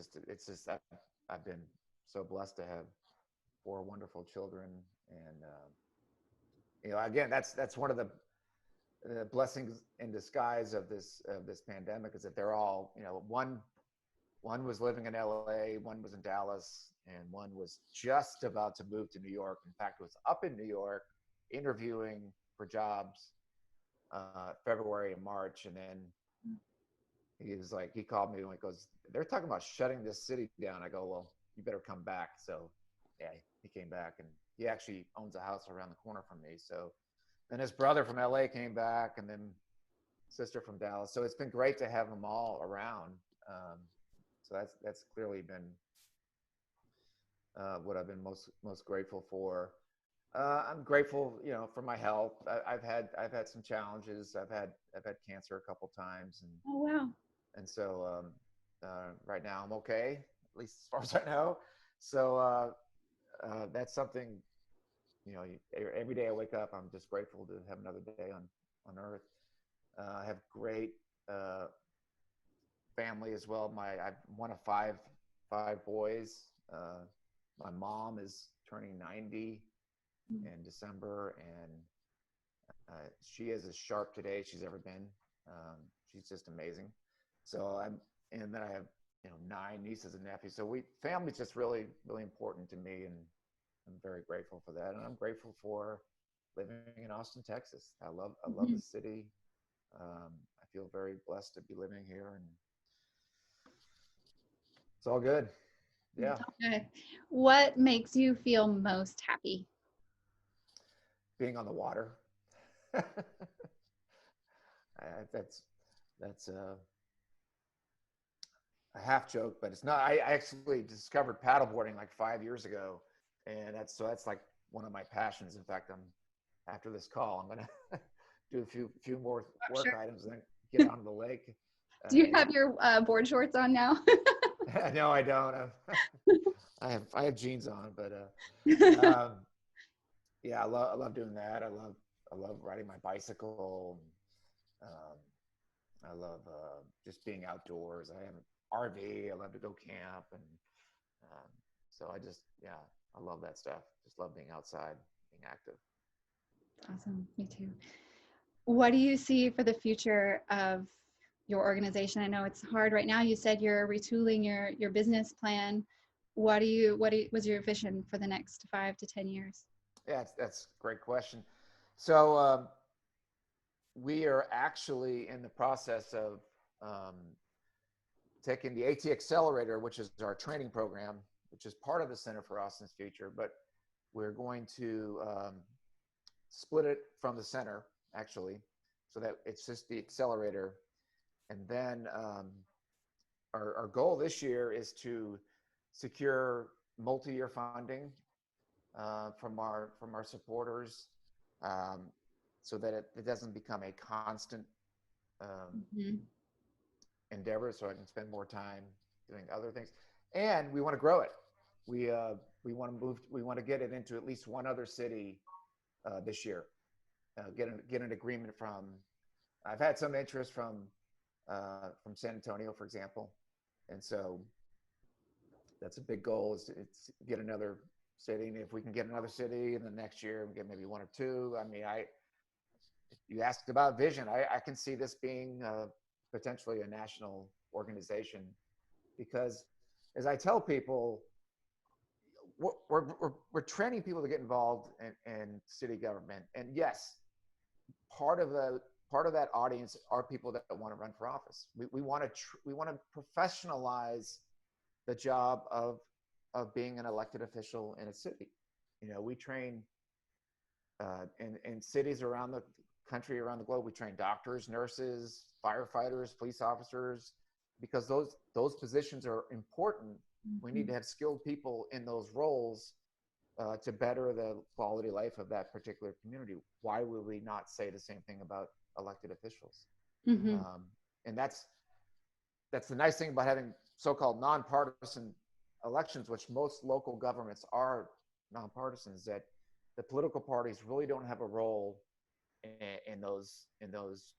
Speaker 2: just that I've been so blessed to have 4 wonderful children, and again, that's one of the blessings in disguise of this pandemic, is that they're all, one was living in LA, one was in Dallas, and one was just about to move to New York. In fact, was up in New York interviewing for jobs February and March, and then he called me and he goes, "They're talking about shutting this city down." I go, "Well, you better come back." So yeah, he came back, and he actually owns a house around the corner from me. So then his brother from LA came back, and then sister from Dallas. So it's been great to have them all around. So that's clearly been what I've been most grateful for. I'm grateful, for my health. I've had some challenges. I've had cancer a couple times, and
Speaker 1: Oh, wow.
Speaker 2: and so right now I'm okay, at least as far as I know. So that's something, every day I wake up, I'm just grateful to have another day on Earth. I have great uh, family as well. I'm one of five boys. My mom is turning 90 in December, and she is as sharp today as she's ever been. She's just amazing. So and then I have 9 nieces and nephews. So family's just really really important to me, and I'm very grateful for that. And I'm grateful for living in Austin, Texas. I love the city. I feel very blessed to be living here, and it's all good. Yeah,
Speaker 1: Okay. What makes you feel most happy?
Speaker 2: being on the water. That's a half joke, but it's not. I actually discovered paddleboarding like 5 years ago, and that's like one of my passions. In fact, after this call, I'm gonna do a few more work
Speaker 1: Sure.
Speaker 2: items and then get onto the lake.
Speaker 1: Do you
Speaker 2: And
Speaker 1: have your board shorts on now?
Speaker 2: no, I don't. I have jeans on, but yeah, I love doing that. I love riding my bicycle. Um, I love just being outdoors. I have an RV. I love to go camp, and so I love that stuff. Just love being outside, being active.
Speaker 1: Awesome. Me too. What do you see for the future of your organization? I know it's hard right now. You said you're retooling your business plan. Was your vision for the next 5 to 10 years?
Speaker 2: Yeah, that's a great question. So we are actually in the process of um, taking the ATXelerator, which is our training program, which is part of the Center for Austin's Future, but we're going to split it from the center, actually, so that it's just the accelerator. And then our goal this year is to secure multi-year funding from our supporters, so that it doesn't become a constant endeavor. So I can spend more time doing other things, and we want to grow it. We want to move. We want to get it into at least one other city this year. Get an agreement from. I've had some interest from San Antonio, for example, and so that's a big goal. Is it's get another city, and if we can get another city in the next year, we get maybe 1 or 2. I mean, you asked about vision. I can see this being potentially a national organization, because, as I tell people, we're training people to get involved in city government, and yes, part of that audience are people that want to run for office. We want to professionalize the job of being an elected official in a city. We train in cities around the country, around the globe. We train doctors, nurses, firefighters, police officers, because those positions are important. We need to have skilled people in those roles to better the quality of life of that particular community. Why would we not say the same thing about elected officials? And that's the nice thing about having so-called nonpartisan elections, which most local governments are nonpartisan, is that the political parties really don't have a role in those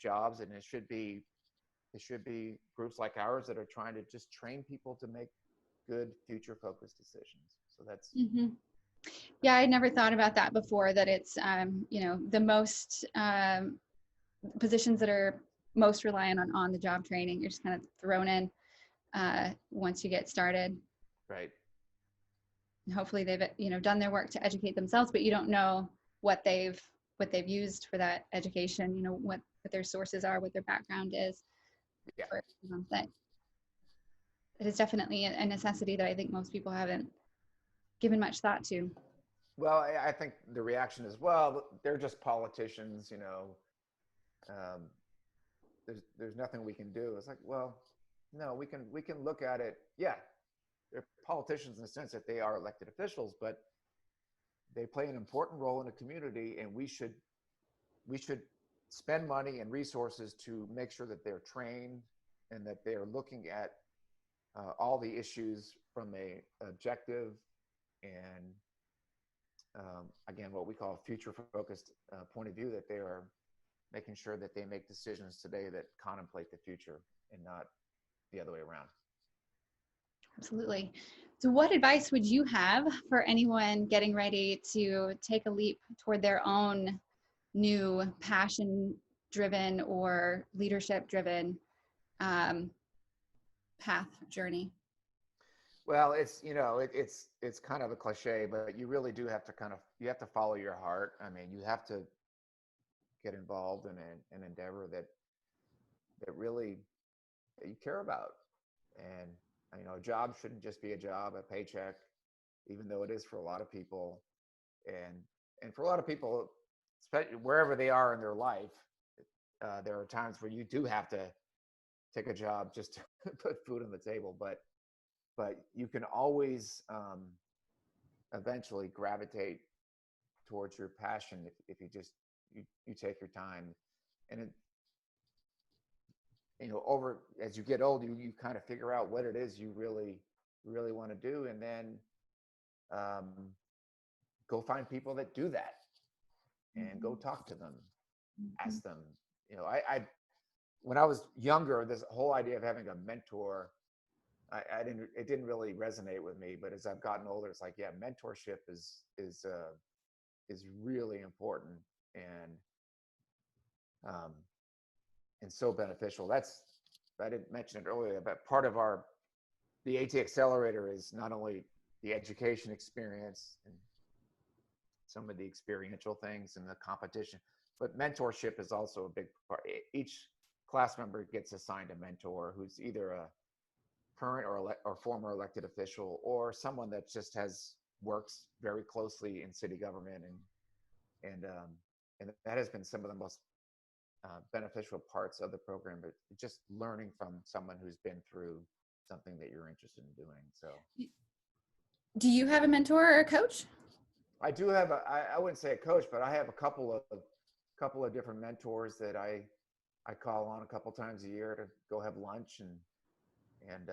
Speaker 2: jobs, and it should be groups like ours that are trying to just train people to make good future focused decisions. So that's
Speaker 1: yeah, I never thought about that before, that it's the most positions that are most reliant on the job training. You're just kind of thrown in once you get started.
Speaker 2: right.
Speaker 1: Hopefully they've done their work to educate themselves, but you don't know what they've used for that education, what their sources are, what their background is.
Speaker 2: Yeah.
Speaker 1: That it is definitely a necessity that I think most people haven't given much thought to.
Speaker 2: Well, I think the reaction is, well, they're just politicians, there's nothing we can do. It's like, well, no, we can look at it. Yeah, they're politicians in the sense that they are elected officials, but they play an important role in the community, and we should spend money and resources to make sure that they're trained and that they're looking at all the issues from a objective and again, what we call future focused point of view, that they are making sure that they make decisions today that contemplate the future and not the other way around.
Speaker 1: Absolutely. So what advice would you have for anyone getting ready to take a leap toward their own new passion driven or leadership driven path journey?
Speaker 2: Well, it's, it's kind of a cliche, but you really do have to you have to follow your heart. I mean, you have to get involved in an endeavor that really that you care about. And, a job shouldn't just be a job, a paycheck, even though it is for a lot of people. And for a lot of people, especially wherever they are in their life, there are times where you do have to take a job just to put food on the table. But you can always eventually gravitate towards your passion if you just you take your time. And it, over as you get older, you kind of figure out what it is you really want to do, and then go find people that do that and go talk to them, ask them. I when I was younger, this whole idea of having a mentor, it didn't really resonate with me. But as I've gotten older, it's like, yeah, mentorship is really important and so beneficial. I didn't mention it earlier, but part of the ATXelerator is not only the education experience and some of the experiential things and the competition, but mentorship is also a big part. Each class member gets assigned a mentor who's either a current or former elected official, or someone that just works very closely in city government, and that has been some of the most beneficial parts of the program. But just learning from someone who's been through something that you're interested in doing. So,
Speaker 1: do you have a mentor or a coach?
Speaker 2: I do have I wouldn't say a coach, but I have a couple of different mentors that I call on a couple times a year to go have lunch, and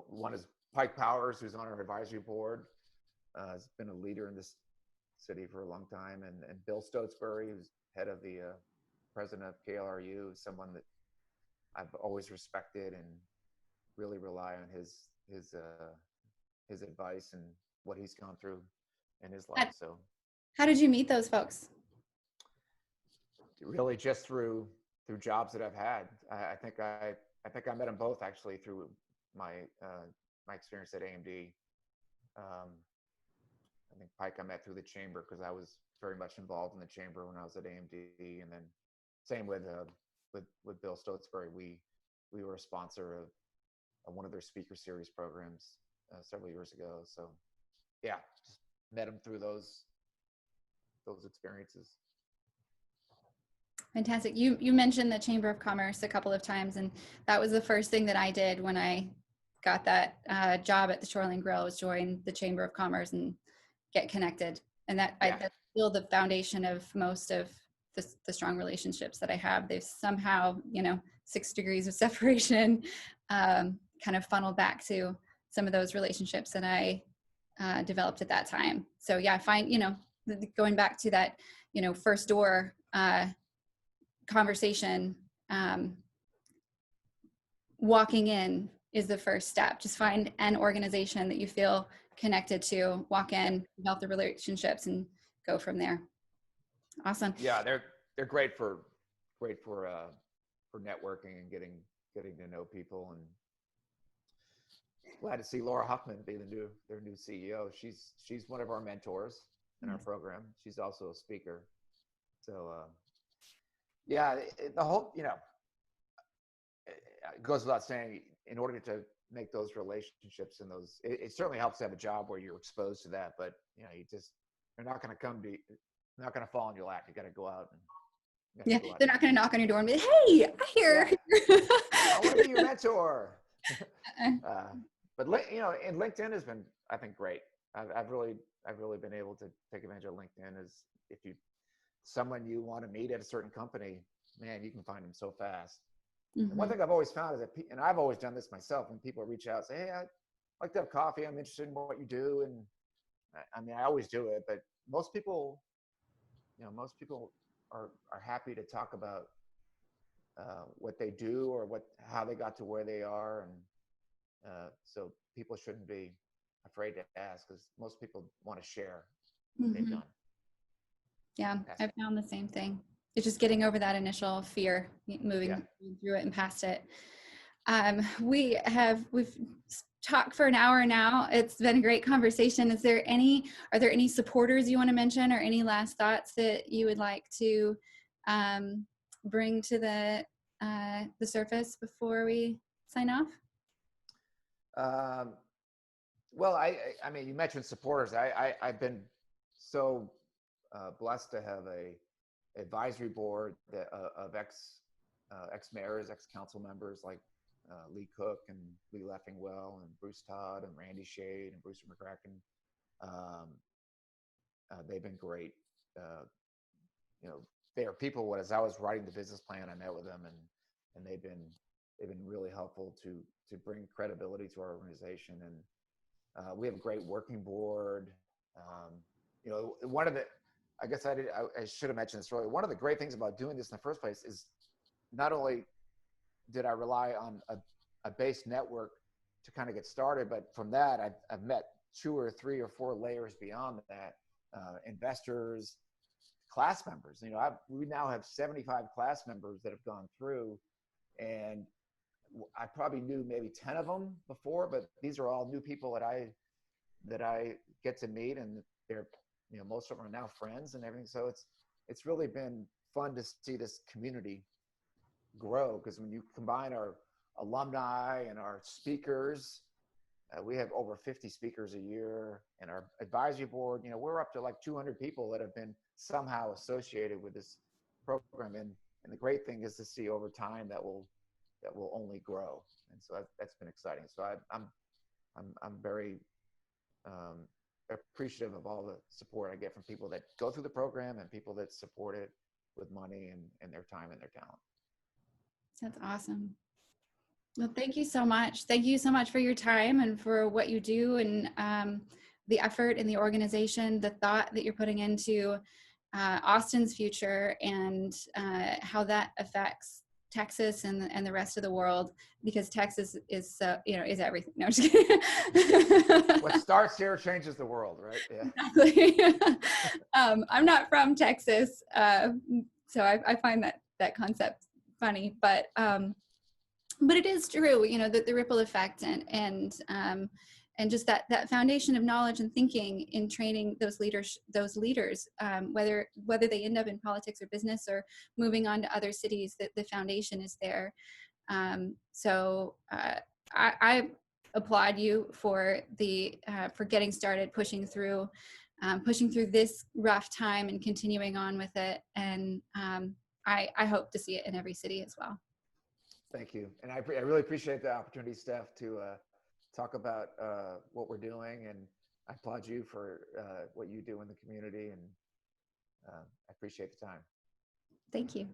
Speaker 2: one is Pike Powers, who's on our advisory board, has been a leader in this city for a long time, and Bill Stotesbury, who's head of the president of KLRU, someone that I've always respected and really rely on his advice and what he's gone through in his life. So,
Speaker 1: how did you meet those folks?
Speaker 2: Really, just through jobs that I've had. I think I met them both actually through my experience at AMD. I think Pike I met through the chamber because I was very much involved in the chamber when I was at AMD, and then same with Bill Stotesbury. We were a sponsor of one of their speaker series programs several years ago. So yeah, just met him through those experiences.
Speaker 1: Fantastic. You mentioned the Chamber of Commerce a couple of times, and that was the first thing that I did when I got that job at the Shoreline Grill, was join the Chamber of Commerce and get connected. And that's still the foundation of most of the strong relationships that I have. They've somehow, 6 degrees of separation, kind of funneled back to some of those relationships that I developed at that time. So yeah, I find, going back to that, first door conversation, walking in is the first step. Just find an organization that you feel connected to, walk in, develop the relationships, and go from there. Awesome.
Speaker 2: Yeah, they're great for networking and getting to know people. And glad to see Laura Huffman be their new CEO. She's one of our mentors in our program. She's also a speaker. So yeah, the whole, it goes without saying, in order to make those relationships and it certainly helps to have a job where you're exposed to that, but they're not going to fall on your lap. You got to go out and
Speaker 1: they're not going to knock on your door and be, hey, I hear.
Speaker 2: Yeah. I want to be your mentor. But and LinkedIn has been, I think, great. I've really been able to take advantage of LinkedIn. As if someone you want to meet at a certain company, man, you can find them so fast. And one
Speaker 1: Hmm.
Speaker 2: thing I've always found is that, and I've always done this myself, when people reach out and say, hey, I'd like to have coffee. I'm interested in what you do. And I mean, I always do it, but most people, most people are happy to talk about what they do or how they got to where they are. And so people shouldn't be afraid to ask, because most people want to share what they've
Speaker 1: Hmm.
Speaker 2: done.
Speaker 1: Yeah,
Speaker 2: Pass
Speaker 1: I
Speaker 2: it.
Speaker 1: found the same thing. It's just getting over that initial fear,
Speaker 2: Yeah.
Speaker 1: moving through it and past it. We've talked for an hour now. It's been a great conversation. Are there any supporters you want to mention, or any last thoughts that you would like to bring to the surface before we sign off?
Speaker 2: Um, well, I mean, you mentioned supporters. I've been so blessed to have a advisory board of ex mayors, ex council members like Lee Cook and Lee Leffingwell and Bruce Todd and Randy Shade and Brewster McCracken. Um, they've been great. Uh, they are people. As I was writing the business plan, I met with them, and they've been really helpful to bring credibility to our organization. And we have a great working board. One of the, I guess I should have mentioned this earlier. One of the great things about doing this in the first place is not only did I rely on a base network to kind of get started, but from that, I've met 2 or 3 or 4 layers beyond that, investors, class members. We now have 75 class members that have gone through, and I probably knew maybe 10 of them before, but these are all new people that I get to meet, and they're, most of them are now friends and everything. So it's really been fun to see this community grow, because when you combine our alumni and our speakers, we have over 50 speakers a year, and our advisory board, we're up to like 200 people that have been somehow associated with this program. And the great thing is to see over time that will only grow. And so that's been exciting. So I'm very appreciative of all the support I get from people that go through the program and people that support it with money and their time and their talent.
Speaker 1: That's awesome. Well, thank you so much. Thank you so much for your time and for what you do, and the effort and the organization, the thought that you're putting into Austin's future, and how that affects Texas and the rest of the world, because Texas is is everything. No, I'm just kidding.
Speaker 2: What starts here changes the world, right? Yeah.
Speaker 1: Exactly. I'm not from Texas, so I find that concept funny, but it is true, that the ripple effect and just that foundation of knowledge and thinking in training those leaders, whether they end up in politics or business or moving on to other cities, that the foundation is there. I applaud you for for getting started, pushing through this rough time and continuing on with it. And I hope to see it in every city as well.
Speaker 2: Thank you. And I really appreciate the opportunity, Steph, to talk about what we're doing. And I applaud you for what you do in the community. And I appreciate the time.
Speaker 1: Thank you.